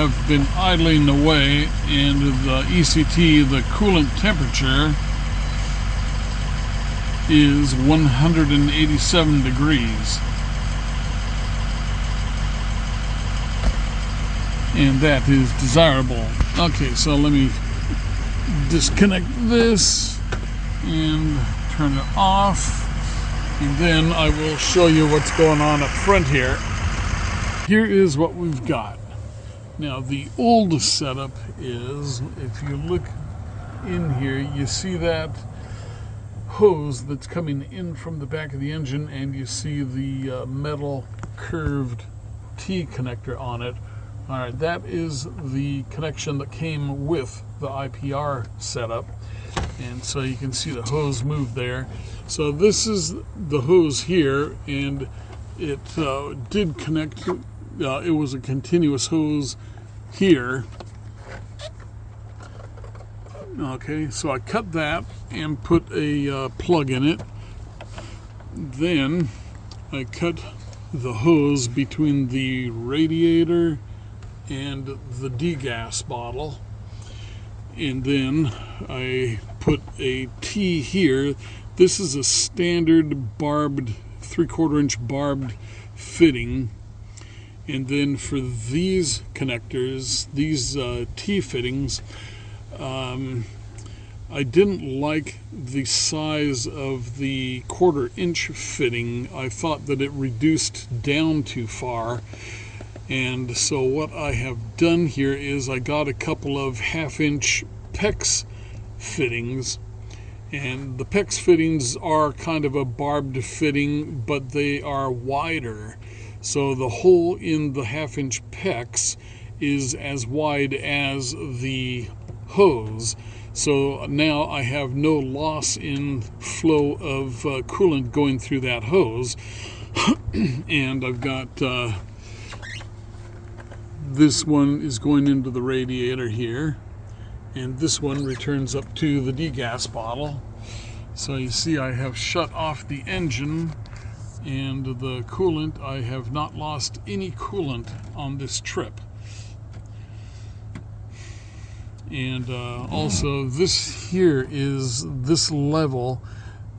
have been idling away, and the ECT, the coolant temperature, is 187 degrees. And that is desirable. Okay, so let me disconnect this and turn it off. And then I will show you what's going on up front here. Here is what we've got. Now, the old setup is, if you look in here, you see that hose that's coming in from the back of the engine, and you see the metal curved T connector on it. All right, that is the connection that came with the IPR setup. And so you can see the hose move there. So this is the hose here, and it did connect. It was a continuous hose here. Okay, so I cut that and put a plug in it. Then I cut the hose between the radiator and the degas bottle. And then I put a T here. This is a standard barbed, 3/4 inch barbed fitting. And then for these connectors, these T fittings, I didn't like the size of the 1/4 inch fitting. I thought that it reduced down too far. And so what I have done here is I got a couple of 1/2 inch PEX fittings, and the PEX fittings are kind of a barbed fitting, but they are wider. So the hole in the 1/2 inch PEX is as wide as the hose. So now I have no loss in flow of coolant going through that hose. And I've got this one is going into the radiator here, and this one returns up to the degas bottle. So you see I have shut off the engine, and the coolant, I have not lost any coolant on this trip. And also this here is, this level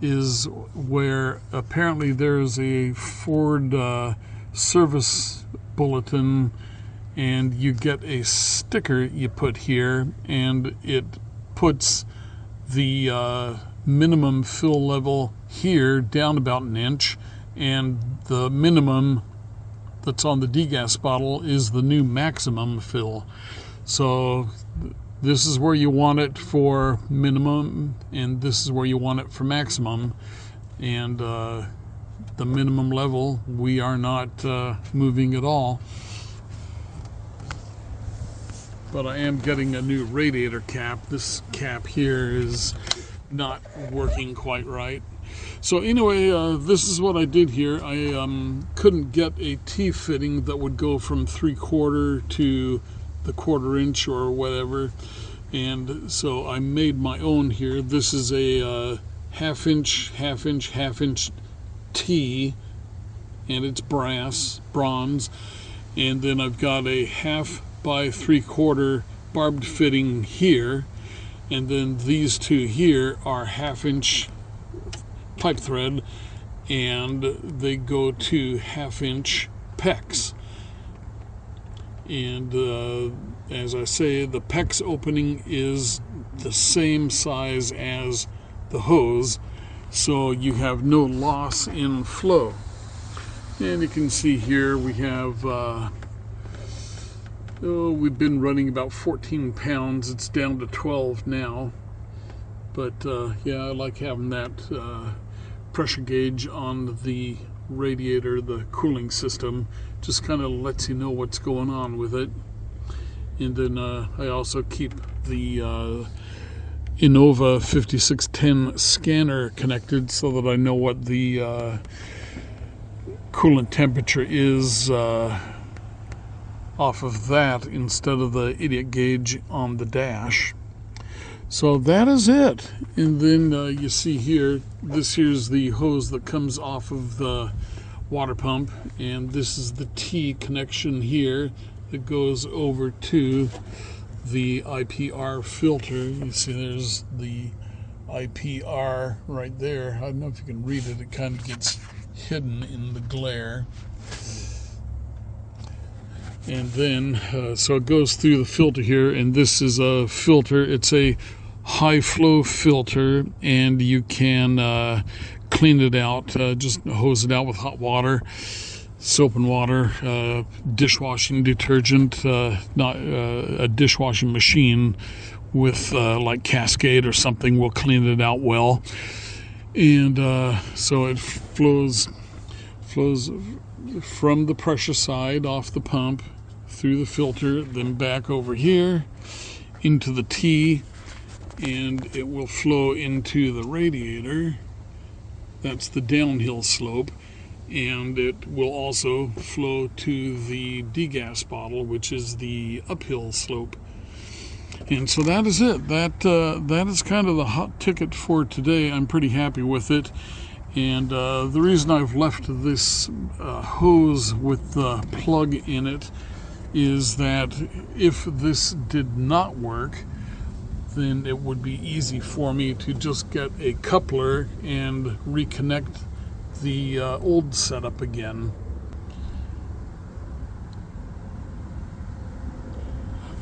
is where apparently there's a Ford service bulletin, and you get a sticker you put here, and it puts the minimum fill level here down about 1 inch, and the minimum that's on the degas bottle is the new maximum fill. So this is where you want it for minimum, and this is where you want it for maximum. And the minimum level, we are not moving at all. But I am getting a new radiator cap. This cap here is not working quite right. So anyway, this is what I did here. I couldn't get a T fitting that would go from 3/4 to the 1/4 inch or whatever, and so I made my own here. This is a 1/2 inch, 1/2 inch, 1/2 inch T, and it's bronze, and then I've got a 1/2 by 3/4 barbed fitting here, and then these two here are 1/2 inch pipe thread, and they go to 1/2 inch PEX. And as I say, the PEX opening is the same size as the hose, so you have no loss in flow. And you can see here we have we've been running about 14 pounds. It's down to 12 now. But yeah, I like having that pressure gauge on the radiator, the cooling system. Just kind of lets you know what's going on with it. And then I also keep the Innova 5610 scanner connected so that I know what the coolant temperature is off of that instead of the idiot gauge on the dash. So that is it. And then you see here, this here's the hose that comes off of the water pump, and this is the T connection here. that goes over to the IPR filter. You see there's the IPR right there. I don't know if you can read it. It kind of gets hidden in the glare. And then, so it goes through the filter here, and this is a filter. It's a high flow filter, and you can clean it out, just hose it out with hot water, soap and water, dishwashing detergent, not a dishwashing machine with like Cascade or something will clean it out well. And so it flows from the pressure side off the pump through the filter, then back over here into the T, and it will flow into the radiator. That's the downhill slope, and it will also flow to the degas bottle, which is the uphill slope. And so that is it. That is kind of the hot ticket for today. I'm pretty happy with it. And the reason I've left this hose with the plug in it is that if this did not work, then it would be easy for me to just get a coupler and reconnect the old setup again.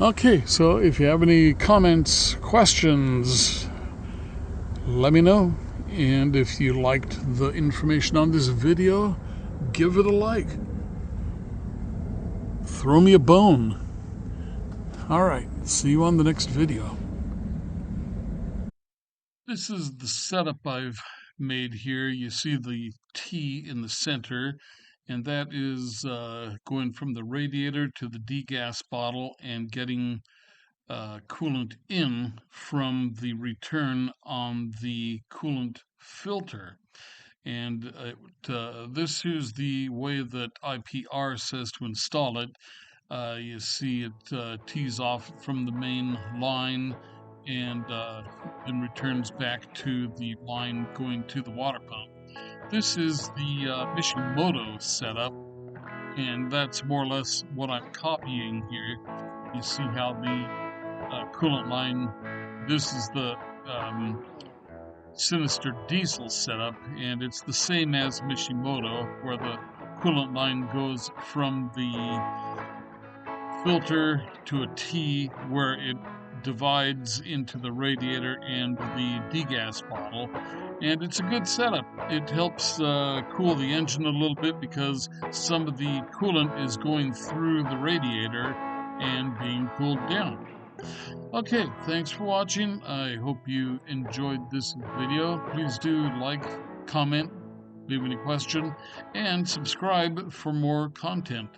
Okay, so if you have any comments, questions, let me know. And if you liked the information on this video, give it a like. Throw me a bone. All right, see you on the next video. This is the setup I've made here. You see the T in the center, and that is going from the radiator to the degas bottle and getting coolant in from the return on the coolant filter. And this is the way that IPR says to install it. You see it tees off from the main line and then returns back to the line going to the water pump. This is the Mishimoto setup, and that's more or less what I'm copying here. You see how the coolant line, this is the Sinister diesel setup, and it's the same as Mishimoto, where the coolant line goes from the filter to a T where it divides into the radiator and the degas bottle. And it's a good setup. It helps cool the engine a little bit because some of the coolant is going through the radiator and being cooled down. Okay, thanks for watching. I hope you enjoyed this video. Please do like, comment, leave any question, and subscribe for more content.